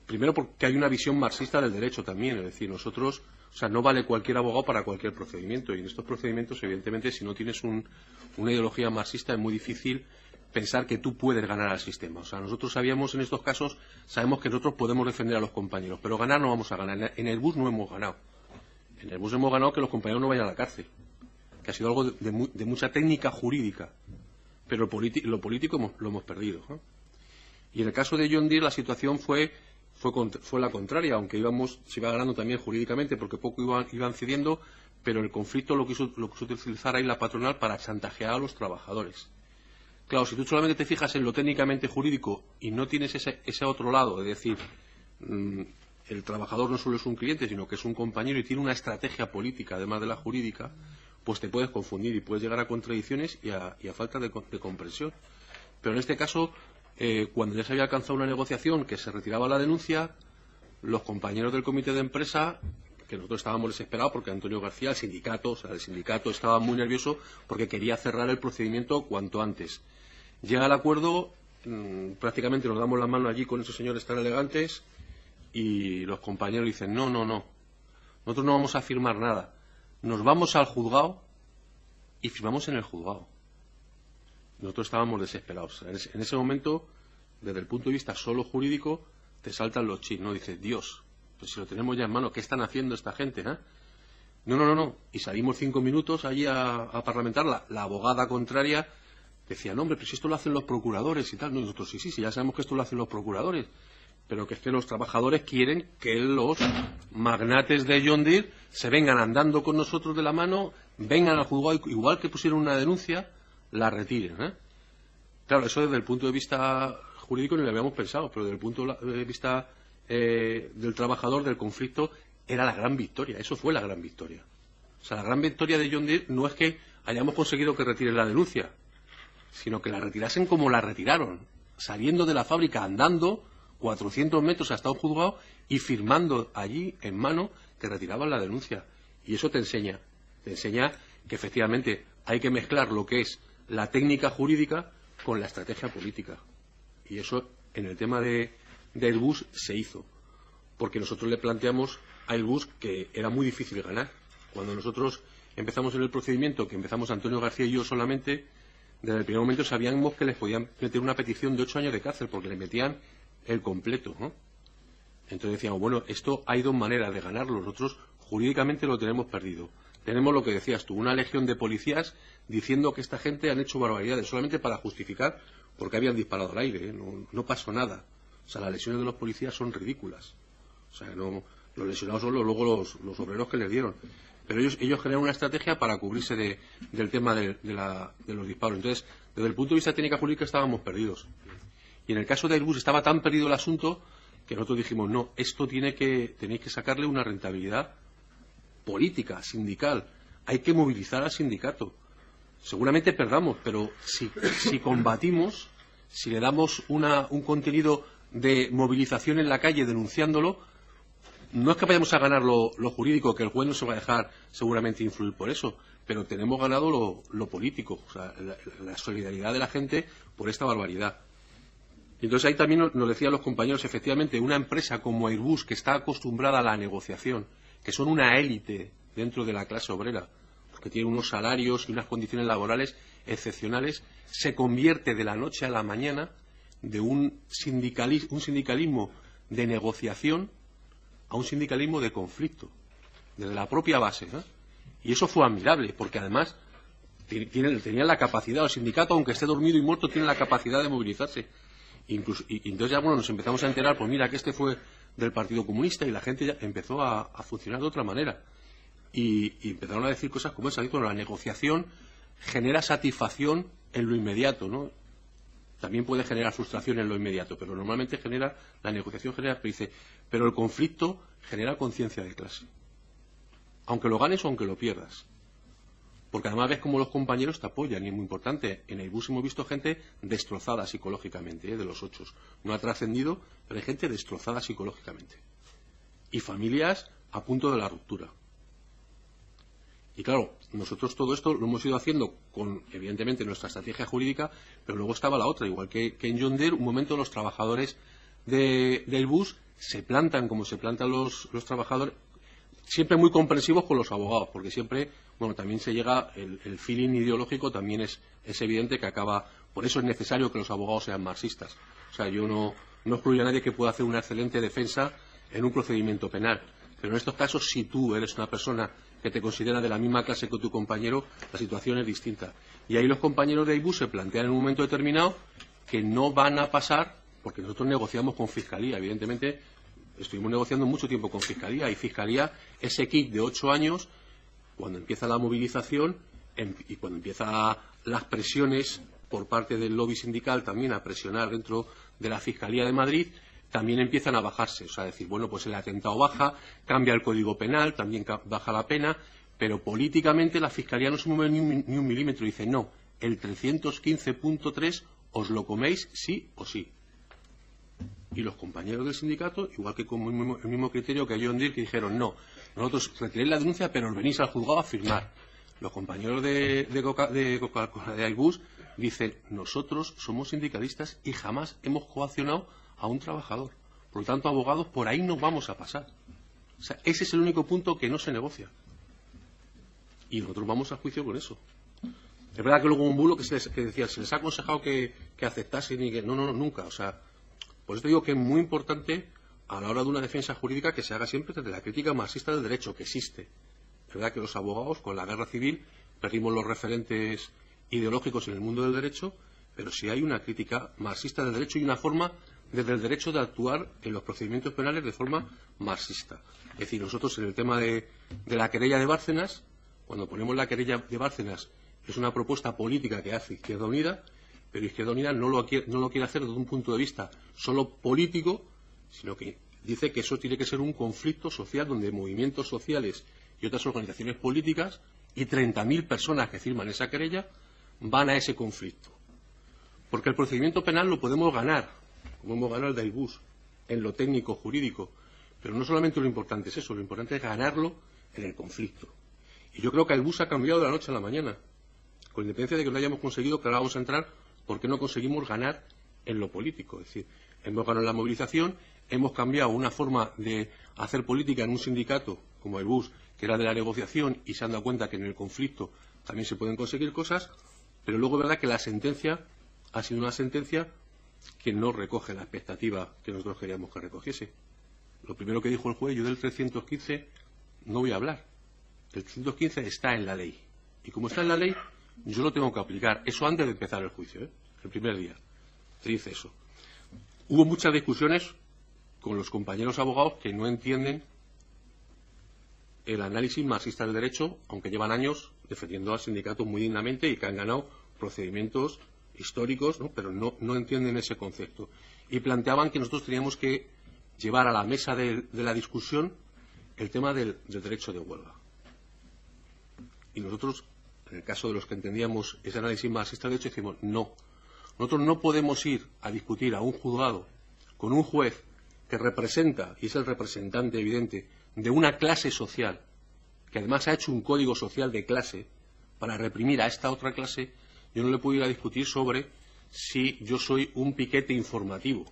primero porque hay una visión marxista del derecho también, es decir, nosotros, o sea, no vale cualquier abogado para cualquier procedimiento, y en estos procedimientos, evidentemente, si no tienes una ideología marxista, es muy difícil pensar que tú puedes ganar al sistema. O sea, nosotros sabemos en estos casos, sabemos que nosotros podemos defender a los compañeros, pero ganar no vamos a ganar. En el bus no hemos ganado. En el bus hemos ganado que los compañeros no vayan a la cárcel, que ha sido algo de mucha técnica jurídica, pero lo político lo hemos perdido, ¿no? Y en el caso de John Deere la situación fue la contraria, aunque se iba ganando también jurídicamente porque poco iban cediendo, pero el conflicto lo quiso utilizar ahí la patronal para chantajear a los trabajadores. Claro, si tú solamente te fijas en lo técnicamente jurídico y no tienes ese otro lado, es decir, el trabajador no solo es un cliente, sino que es un compañero y tiene una estrategia política, además de la jurídica, pues te puedes confundir y puedes llegar a contradicciones y a falta de comprensión. Pero en este caso, cuando ya se había alcanzado una negociación que se retiraba la denuncia, los compañeros del comité de empresa, que nosotros estábamos desesperados porque Antonio García, el sindicato estaba muy nervioso porque quería cerrar el procedimiento cuanto antes. Llega el acuerdo, prácticamente nos damos la mano allí con esos señores tan elegantes, y los compañeros dicen, no, nosotros no vamos a firmar nada, nos vamos al juzgado y firmamos en el juzgado. Nosotros estábamos desesperados. En ese momento, desde el punto de vista solo jurídico, te saltan los chips, ¿no? Dices, Dios, pues si lo tenemos ya en mano, ¿qué están haciendo esta gente, eh? No. Y salimos 5 minutos allí a parlamentar. La abogada contraria decía, no, hombre, pero si esto lo hacen los procuradores y tal. No, nosotros sí, ya sabemos que esto lo hacen los procuradores, pero que es que los trabajadores quieren que los magnates de John Deere se vengan andando con nosotros de la mano, vengan al juzgado, igual que pusieron una denuncia, la retiren, ¿eh? Claro, eso desde el punto de vista jurídico ni lo habíamos pensado, pero desde el punto de vista del trabajador, del conflicto, era la gran victoria. Eso fue la gran victoria. O sea, la gran victoria de John Deere no es que hayamos conseguido que retiren la denuncia, sino que la retirasen como la retiraron, saliendo de la fábrica, andando 400 metros hasta un juzgado y firmando allí en mano que retiraban la denuncia. Y eso te enseña que efectivamente hay que mezclar lo que es la técnica jurídica con la estrategia política. Y eso en el tema de Airbus se hizo, porque nosotros le planteamos a Airbus que era muy difícil ganar. Cuando nosotros empezamos en el procedimiento, que empezamos Antonio García y yo solamente, desde el primer momento sabíamos que les podían meter una petición de 8 años de cárcel, porque le metían el completo, ¿no? Entonces decíamos, bueno, esto hay 2 maneras de ganarlo. Nosotros jurídicamente lo tenemos perdido. Tenemos lo que decías tú, una legión de policías diciendo que esta gente han hecho barbaridades solamente para justificar porque habían disparado al aire, ¿eh? No pasó nada. O sea, las lesiones de los policías son ridículas. O sea, no, los lesionados son luego los obreros que les dieron. Pero ellos generan una estrategia para cubrirse del tema de los disparos. Entonces, desde el punto de vista técnica jurídica estábamos perdidos. Y en el caso de Airbus estaba tan perdido el asunto que nosotros dijimos, no, esto tenéis que sacarle una rentabilidad política, sindical. Hay que movilizar al sindicato. Seguramente perdamos, pero si combatimos, si le damos un contenido de movilización en la calle denunciándolo, no es que vayamos a ganar lo jurídico, que el juez no se va a dejar seguramente influir por eso, pero tenemos ganado lo político, o sea, la solidaridad de la gente por esta barbaridad. Y entonces ahí también nos decían los compañeros, efectivamente, una empresa como Airbus, que está acostumbrada a la negociación, que son una élite dentro de la clase obrera, porque tiene unos salarios y unas condiciones laborales excepcionales, se convierte de la noche a la mañana de un sindicalismo de negociación a un sindicalismo de conflicto, desde la propia base, ¿no? Y eso fue admirable, porque además tenían la capacidad, el sindicato, aunque esté dormido y muerto, tiene la capacidad de movilizarse. Y entonces ya nos empezamos a enterar, pues mira, que este fue del Partido Comunista, y la gente ya empezó a funcionar de otra manera. Y empezaron a decir cosas como esa. Bueno, la negociación genera satisfacción en lo inmediato, ¿no? También puede generar frustración en lo inmediato, pero normalmente la negociación genera, pero el conflicto genera conciencia de clase. Aunque lo ganes o aunque lo pierdas. Porque además ves cómo los compañeros te apoyan, y es muy importante. En Airbus hemos visto gente destrozada psicológicamente, de los 8. No ha trascendido, pero hay gente destrozada psicológicamente. Y familias a punto de la ruptura. Y claro, nosotros todo esto lo hemos ido haciendo con, evidentemente, nuestra estrategia jurídica, pero luego estaba la otra. Igual que en John Deere, un momento los trabajadores de Airbus se plantan como se plantan los trabajadores, siempre muy comprensivos con los abogados, porque siempre, bueno, también se llega, el feeling ideológico también es evidente que acaba, por eso es necesario que los abogados sean marxistas. O sea, yo no excluyo a nadie que pueda hacer una excelente defensa en un procedimiento penal, pero en estos casos, si tú eres una persona que te considera de la misma clase que tu compañero, la situación es distinta. Y ahí los compañeros de Airbus se plantean en un momento determinado que no van a pasar, porque nosotros negociamos con Fiscalía, evidentemente. Estuvimos negociando mucho tiempo con Fiscalía, y Fiscalía, ese kit de 8 años, cuando empieza la movilización y cuando empiezan las presiones por parte del lobby sindical también a presionar dentro de la Fiscalía de Madrid, también empiezan a bajarse. O sea, decir, bueno, pues el atentado baja, cambia el Código Penal, también baja la pena, pero políticamente la Fiscalía no se mueve ni un milímetro. Dice, no, el 315.3 os lo coméis sí o sí. Y los compañeros del sindicato, igual que con el mismo criterio que John Deere, que dijeron, no, nosotros retiréis la denuncia, pero os venís al juzgado a firmar. Los compañeros de Airbus dicen, nosotros somos sindicalistas y jamás hemos coaccionado a un trabajador. Por lo tanto, abogados, por ahí no vamos a pasar. O sea, ese es el único punto que no se negocia. Y nosotros vamos a juicio con eso. Es verdad que luego un bulo que decía, se les ha aconsejado que aceptasen y que... No, nunca. O sea, por eso digo que es muy importante a la hora de una defensa jurídica que se haga siempre desde la crítica marxista del derecho, que existe. Es verdad que los abogados, con la guerra civil, perdimos los referentes ideológicos en el mundo del derecho, pero sí hay una crítica marxista del derecho y una forma desde el derecho de actuar en los procedimientos penales de forma marxista. Es decir, nosotros en el tema de la querella de Bárcenas, cuando ponemos la querella de Bárcenas, es una propuesta política que hace Izquierda Unida, pero Izquierda Unida no lo quiere hacer desde un punto de vista solo político, sino que dice que eso tiene que ser un conflicto social donde movimientos sociales y otras organizaciones políticas y 30.000 personas que firman esa querella van a ese conflicto. Porque el procedimiento penal lo podemos ganar, como hemos ganado el de Airbus, en lo técnico jurídico, pero no solamente lo importante es eso, lo importante es ganarlo en el conflicto. Y yo creo que Airbus ha cambiado de la noche a la mañana, con independencia de que no hayamos conseguido, que ahora vamos a entrar, porque no conseguimos ganar en lo político. Es decir, hemos ganado en la movilización, hemos cambiado una forma de hacer política en un sindicato como Airbus, que era de la negociación, y se han dado cuenta que en el conflicto también se pueden conseguir cosas, pero luego es verdad que la sentencia ha sido una sentencia que no recoge la expectativa que nosotros queríamos que recogiese. Lo primero que dijo el juez: yo del 315 no voy a hablar. El 315 está en la ley. Y como está en la ley, yo lo tengo que aplicar. Eso antes de empezar el juicio, el primer día. Se dice eso. Hubo muchas discusiones con los compañeros abogados que no entienden el análisis marxista del derecho, aunque llevan años defendiendo al sindicato muy dignamente y que han ganado procedimientos históricos, ¿no? Pero no entienden ese concepto. Y planteaban que nosotros teníamos que llevar a la mesa de la discusión el tema del derecho de huelga. Y nosotros, en el caso de los que entendíamos ese análisis marxista del derecho, decimos no. Nosotros no podemos ir a discutir a un juzgado con un juez que representa, y es el representante evidente, de una clase social, que además ha hecho un código social de clase para reprimir a esta otra clase. Yo no le puedo ir a discutir sobre si yo soy un piquete informativo,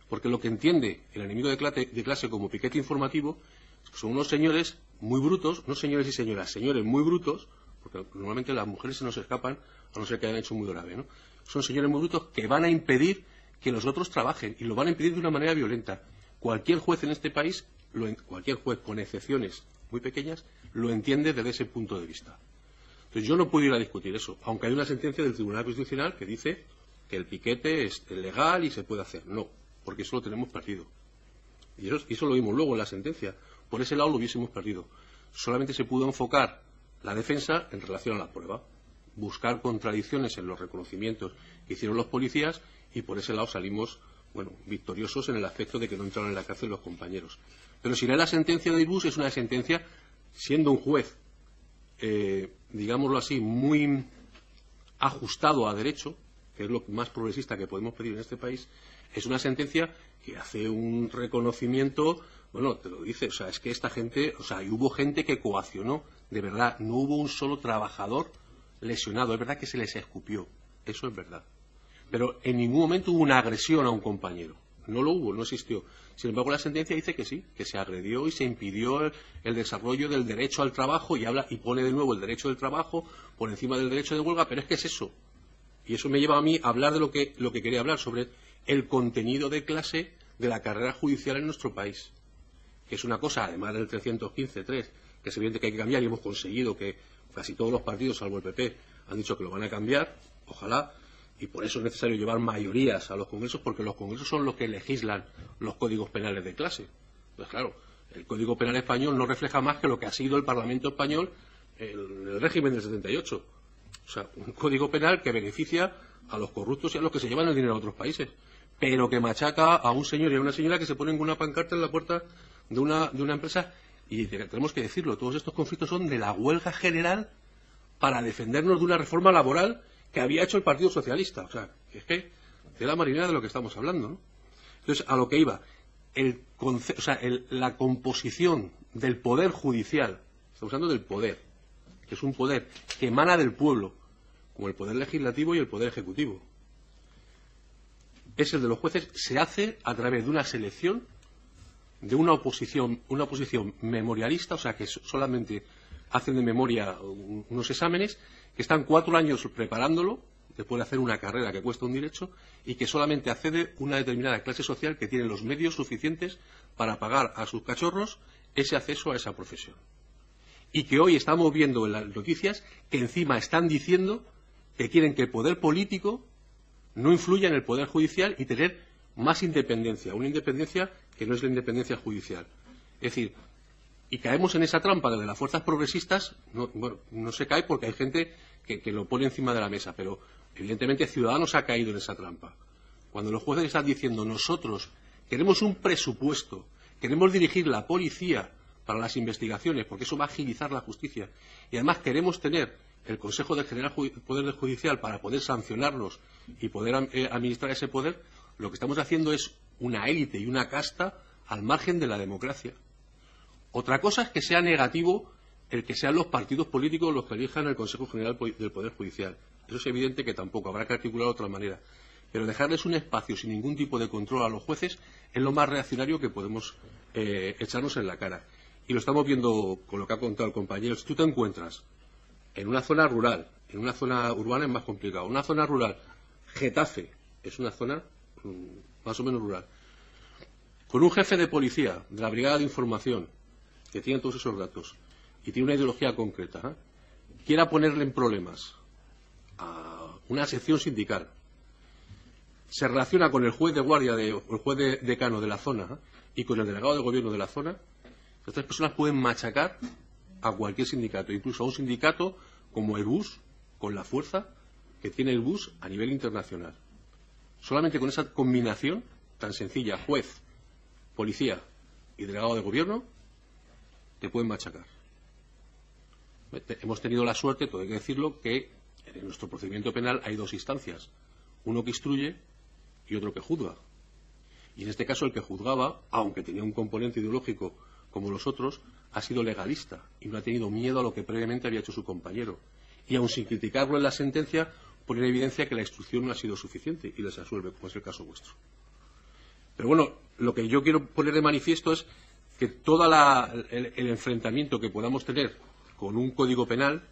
porque lo que entiende el enemigo de clase como piquete informativo son unos señores muy brutos, no señores y señoras, señores muy brutos, porque normalmente las mujeres se nos escapan, a no ser que hayan hecho muy grave, ¿no? Son señores muy brutos que van a impedir que los otros trabajen, y lo van a impedir de una manera violenta. Cualquier juez en este país, cualquier juez con excepciones muy pequeñas, lo entiende desde ese punto de vista. Entonces yo no puedo ir a discutir eso, aunque hay una sentencia del Tribunal Constitucional que dice que el piquete es legal y se puede hacer. No, porque eso lo tenemos perdido. Y eso lo vimos luego en la sentencia. Por ese lado lo hubiésemos perdido. Solamente se pudo enfocar la defensa en relación a la prueba, buscar contradicciones en los reconocimientos que hicieron los policías, y por ese lado salimos, bueno, victoriosos en el aspecto de que no entraron en la cárcel los compañeros. Pero si lee la sentencia de Ibus, es una sentencia, siendo un juez, digámoslo así, muy ajustado a derecho, que es lo más progresista que podemos pedir en este país, es una sentencia que hace un reconocimiento, bueno, te lo dice, o sea, es que esta gente, o sea, y hubo gente que coaccionó, de verdad, no hubo un solo trabajador lesionado, es verdad que se les escupió, eso es verdad. Pero en ningún momento hubo una agresión a un compañero, no lo hubo, no existió. Sin embargo, la sentencia dice que sí, que se agredió y se impidió el desarrollo del derecho al trabajo, y pone de nuevo el derecho del trabajo por encima del derecho de huelga, pero es que es eso. Y eso me lleva a mí a hablar de lo que quería hablar, sobre el contenido de clase de la carrera judicial en nuestro país, que es una cosa, además del 315.3, que es evidente que hay que cambiar, y hemos conseguido que casi todos los partidos, salvo el PP, han dicho que lo van a cambiar, ojalá, y por eso es necesario llevar mayorías a los congresos, porque los congresos son los que legislan los códigos penales de clase. Pues claro, el Código Penal español no refleja más que lo que ha sido el Parlamento español en el régimen del 78. O sea, un código penal que beneficia a los corruptos y a los que se llevan el dinero a otros países, pero que machaca a un señor y a una señora que se ponen con una pancarta en la puerta de una empresa. Y tenemos que decirlo, todos estos conflictos son de la huelga general para defendernos de una reforma laboral que había hecho el Partido Socialista. O sea, que es que de la marinera de lo que estamos hablando, ¿no? Entonces, a lo que iba, la composición del poder judicial, estamos hablando del poder, que es un poder que emana del pueblo, como el poder legislativo y el poder ejecutivo. Es el de los jueces, se hace a través de una selección de una oposición memorialista, o sea, que solamente hacen de memoria unos exámenes, que están 4 años preparándolo, después de hacer una carrera que cuesta un derecho, y que solamente accede una determinada clase social que tiene los medios suficientes para pagar a sus cachorros ese acceso a esa profesión. Y que hoy estamos viendo en las noticias que encima están diciendo que quieren que el poder político no influya en el poder judicial y tener más independencia, una independencia que no es la independencia judicial. Es decir, y caemos en esa trampa de las fuerzas progresistas. No se cae porque hay gente que lo pone encima de la mesa, pero evidentemente Ciudadanos ha caído en esa trampa. Cuando los jueces están diciendo nosotros queremos un presupuesto, queremos dirigir la policía para las investigaciones, porque eso va a agilizar la justicia, y además queremos tener el Consejo del General Poder Judicial para poder sancionarlos y poder administrar ese poder, lo que estamos haciendo es una élite y una casta al margen de la democracia. Otra cosa es que sea negativo el que sean los partidos políticos los que elijan el Consejo General del Poder Judicial. Eso es evidente que tampoco, habrá que articular de otra manera. Pero dejarles un espacio sin ningún tipo de control a los jueces es lo más reaccionario que podemos echarnos en la cara. y lo estamos viendo con lo que ha contado el compañero. Si tú te encuentras en una zona rural, en una zona urbana es más complicado. Una zona rural, Getafe, es una zona más o menos rural, con un jefe de policía de la Brigada de Información que tiene todos esos datos y tiene una ideología concreta, quiera ponerle en problemas a una sección sindical, se relaciona con el juez de guardia o el juez decano de la zona y con el delegado de gobierno de la zona, estas personas pueden machacar a cualquier sindicato, incluso a un sindicato como el BUS, con la fuerza que tiene el BUS a nivel internacional. Solamente con esa combinación tan sencilla, juez, policía y delegado de gobierno, te pueden machacar. Hemos tenido la suerte, todo hay que decirlo, que en nuestro procedimiento penal hay dos instancias, uno que instruye y otro que juzga. Y en este caso el que juzgaba, aunque tenía un componente ideológico como los otros, ha sido legalista y no ha tenido miedo a lo que previamente había hecho su compañero. Y aun sin criticarlo en la sentencia, pone en evidencia que la instrucción no ha sido suficiente y les absuelve, como es el caso vuestro. Pero bueno, lo que yo quiero poner de manifiesto es que todo el enfrentamiento que podamos tener con un código penal,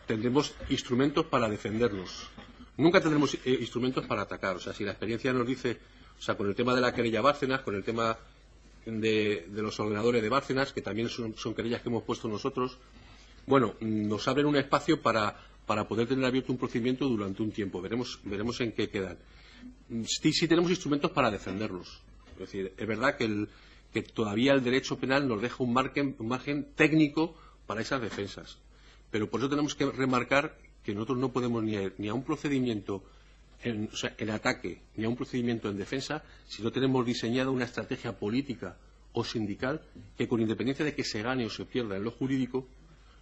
tendremos instrumentos para defendernos. Nunca tendremos instrumentos para atacar. O sea, si la experiencia nos dice, o sea, con el tema de la querella Bárcenas, con el tema de los ordenadores de Bárcenas, que también son querellas que hemos puesto nosotros, bueno, nos abren un espacio para poder tener abierto un procedimiento durante un tiempo. Veremos en qué quedan. Sí tenemos instrumentos para defendernos. Es decir, es verdad que todavía el derecho penal nos deja un margen técnico para esas defensas. Pero por eso tenemos que remarcar que nosotros no podemos ni a un procedimiento en ataque ni a un procedimiento en defensa si no tenemos diseñada una estrategia política o sindical que, con independencia de que se gane o se pierda en lo jurídico,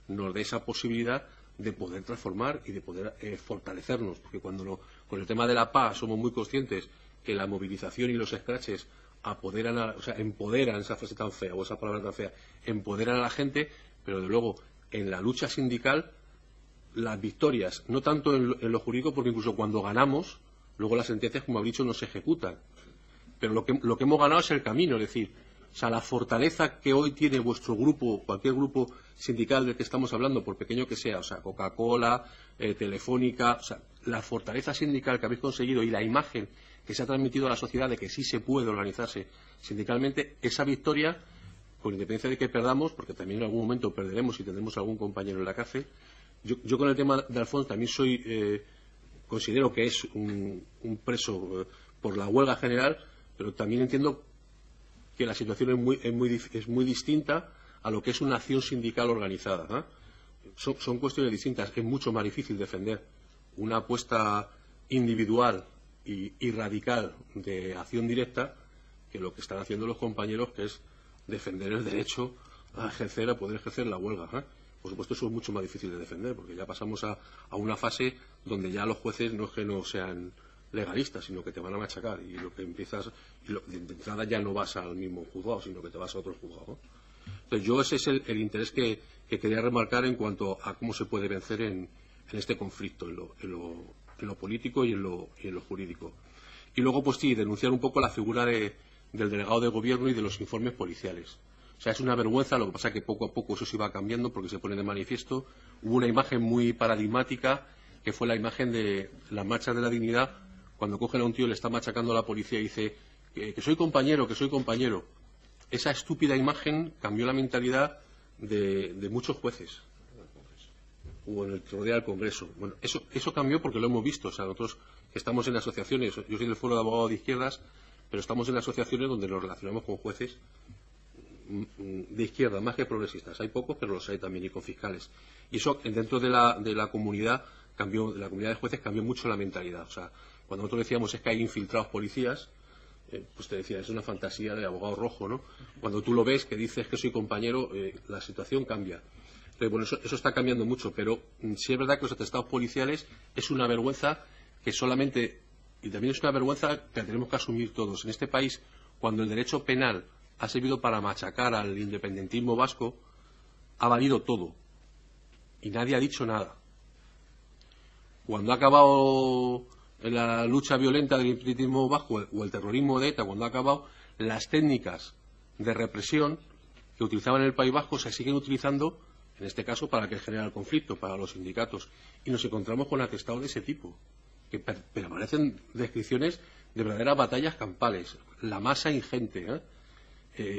nos dé esa posibilidad de poder transformar y de poder fortalecernos. Porque con el tema de la paz somos muy conscientes que la movilización y los escraches empoderan, esa frase tan fea o esa palabra tan fea, empoderan a la gente, pero de luego en la lucha sindical las victorias, no tanto en lo jurídico, porque incluso cuando ganamos, luego las sentencias, como habéis dicho, no se ejecutan. Pero lo que hemos ganado es el camino, es decir, o sea, la fortaleza que hoy tiene vuestro grupo, cualquier grupo sindical del que estamos hablando, por pequeño que sea, o sea, Coca-Cola, Telefónica, o sea, la fortaleza sindical que habéis conseguido y la imagen que se ha transmitido a la sociedad de que sí se puede organizarse sindicalmente, esa victoria, con independencia de que perdamos, porque también en algún momento perderemos y tendremos algún compañero en la cárcel. Yo con el tema de Alfonso también considero que es un preso por la huelga general, pero también entiendo que la situación es muy distinta a lo que es una acción sindical organizada, ¿eh? Son cuestiones distintas. Es mucho más difícil defender una apuesta individual y radical de acción directa que lo que están haciendo los compañeros, que es defender el derecho a poder ejercer la huelga, ¿eh? Por supuesto, eso es mucho más difícil de defender, porque ya pasamos a una fase donde ya los jueces no es que no sean legalistas, sino que te van a machacar, y lo que empiezas, de entrada ya no vas al mismo juzgado, sino que te vas a otro juzgado, ¿no? Entonces, ese es el interés que quería remarcar en cuanto a cómo se puede vencer en este conflicto, en lo político y en lo jurídico. Y luego, pues sí, denunciar un poco la figura del delegado de gobierno y de los informes policiales. O sea, es una vergüenza, lo que pasa es que poco a poco eso se iba cambiando porque se pone de manifiesto. Hubo una imagen muy paradigmática, que fue la imagen de las marchas de la dignidad, cuando cogen a un tío y le está machacando a la policía y dice que soy compañero, que soy compañero. Esa estúpida imagen cambió la mentalidad de muchos jueces. O en el que rodea el Congreso. Bueno, eso cambió porque lo hemos visto. O sea, nosotros que estamos en asociaciones, yo soy del Foro de Abogados de Izquierdas, pero estamos en asociaciones donde nos relacionamos con jueces de izquierda, más que progresistas. Hay pocos, pero los hay también, y con fiscales. Y eso, dentro de la comunidad, de la comunidad de jueces, cambió mucho la mentalidad. O sea, cuando nosotros decíamos es que hay infiltrados policías, pues te decía, es una fantasía de abogado rojo, ¿no? Cuando tú lo ves, que dices que soy compañero, la situación cambia. Entonces, bueno, eso está cambiando mucho, pero sí es verdad que los atestados policiales es una vergüenza que solamente, y también es una vergüenza que tenemos que asumir todos. En este país, cuando el derecho penal ha servido para machacar al independentismo vasco, ha valido todo. Y nadie ha dicho nada. Cuando ha acabado la lucha violenta del independentismo vasco o el terrorismo de ETA, cuando ha acabado, las técnicas de represión que utilizaban en el País Vasco se siguen utilizando, en este caso, para que genera el conflicto, para los sindicatos. Y nos encontramos con atestados de ese tipo, que permanecen descripciones de verdaderas batallas campales, la masa ingente,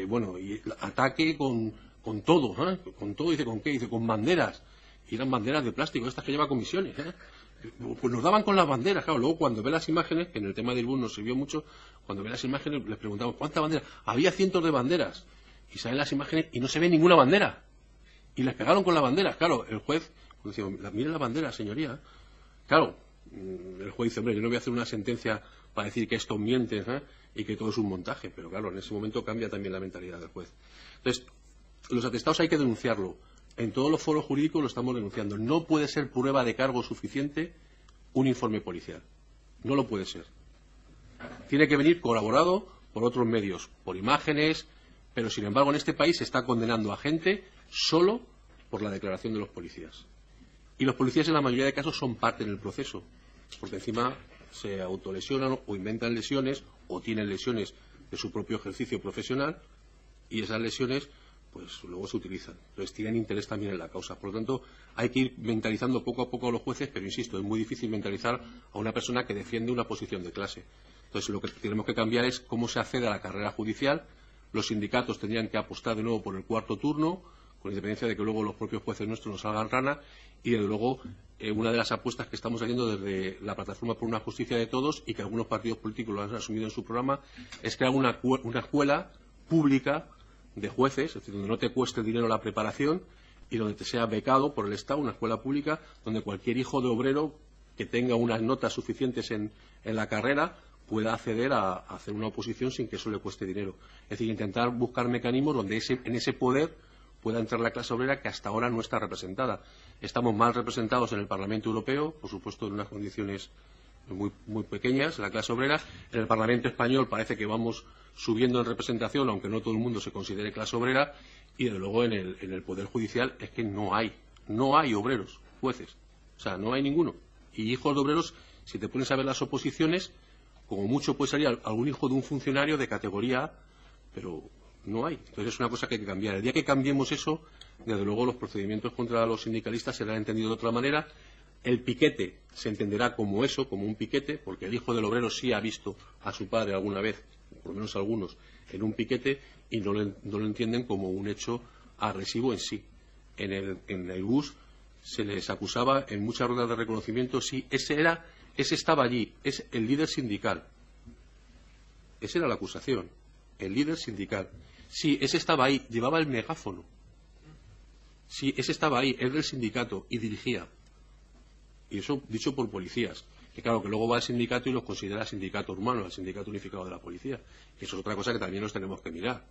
bueno, y el ataque con todo, con todo, dice, ¿con qué? Dice, con banderas, y eran banderas de plástico, estas que lleva comisiones, pues nos daban con las banderas, claro. Luego cuando ve las imágenes, que en el tema del bus nos sirvió mucho, cuando ve las imágenes les preguntamos ¿cuántas banderas? Había cientos de banderas, y salen las imágenes y no se ve ninguna bandera, y les pegaron con las banderas. Claro, el juez decía, miren la bandera, señoría. Claro, el juez dice, hombre, yo no voy a hacer una sentencia para decir que esto miente y que todo es un montaje, pero claro, en ese momento cambia también la mentalidad del juez. Entonces, los atestados hay que denunciarlo. En todos los foros jurídicos lo estamos denunciando. No puede ser prueba de cargo suficiente un informe policial. No lo puede ser. Tiene que venir colaborado por otros medios, por imágenes, pero sin embargo en este país se está condenando a gente solo por la declaración de los policías. Y los policías en la mayoría de casos son parte en el proceso, porque encima se autolesionan o inventan lesiones o tienen lesiones de su propio ejercicio profesional y esas lesiones pues luego se utilizan. Entonces tienen interés también en la causa. Por lo tanto, hay que ir mentalizando poco a poco a los jueces, pero insisto, es muy difícil mentalizar a una persona que defiende una posición de clase. Entonces lo que tenemos que cambiar es cómo se accede a la carrera judicial. Los sindicatos tendrían que apostar de nuevo por el cuarto turno, con independencia de que luego los propios jueces nuestros nos salgan rana, y desde luego una de las apuestas que estamos haciendo desde la plataforma por una justicia de todos, y que algunos partidos políticos lo han asumido en su programa, es crear una escuela pública de jueces, es decir, donde no te cueste dinero la preparación y donde te sea becado por el Estado, una escuela pública donde cualquier hijo de obrero que tenga unas notas suficientes en la carrera pueda acceder a hacer una oposición sin que eso le cueste dinero. Es decir, intentar buscar mecanismos donde en ese poder pueda entrar la clase obrera, que hasta ahora no está representada. Estamos mal representados en el Parlamento Europeo, por supuesto en unas condiciones muy, muy pequeñas, la clase obrera. En el Parlamento Español parece que vamos subiendo en representación, aunque no todo el mundo se considere clase obrera, y desde luego en el Poder Judicial es que no hay obreros, jueces, o sea, no hay ninguno. Y hijos de obreros, si te pones a ver las oposiciones, como mucho puede salir algún hijo de un funcionario de categoría A, pero no hay. Entonces es una cosa que hay que cambiar. El día que cambiemos eso, desde luego los procedimientos contra los sindicalistas serán entendidos de otra manera. El piquete se entenderá como eso, como un piquete, porque el hijo del obrero sí ha visto a su padre alguna vez, por lo menos algunos, en un piquete, y no lo entienden como un hecho agresivo en sí. En el bus se les acusaba en muchas ruedas de reconocimiento, sí, ese estaba allí, es el líder sindical. Esa era la acusación, el líder sindical. Sí, ese estaba ahí, llevaba el megáfono. Sí, ese estaba ahí, es del sindicato y dirigía. Y eso dicho por policías. Que claro, que luego va al sindicato y los considera sindicato humano, el sindicato unificado de la policía. Y eso es otra cosa que también nos tenemos que mirar.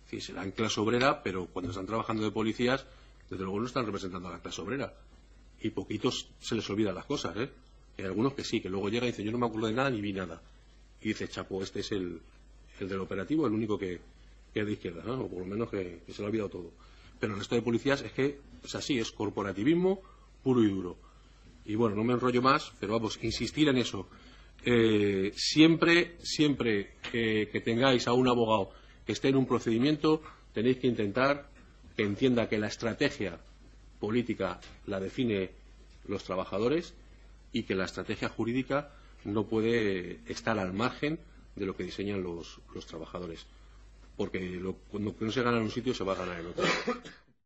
Es decir, será en clase obrera, pero cuando están trabajando de policías, desde luego no están representando a la clase obrera. Y poquitos se les olvidan las cosas, ¿eh? Hay algunos que sí, que luego llegan y dicen, yo no me acuerdo de nada ni vi nada. Y dice, chapo, este es el del operativo, el único que es de izquierda, ¿no? O por lo menos que se le ha olvidado todo. Pero el resto de policías es que es así, es corporativismo puro y duro. Y bueno, no me enrollo más, pero vamos, insistir en eso. Siempre que tengáis a un abogado que esté en un procedimiento, tenéis que intentar que entienda que la estrategia política la define los trabajadores y que la estrategia jurídica no puede estar al margen de lo que diseñan los trabajadores. Porque cuando no se gana en un sitio se va a ganar en otro.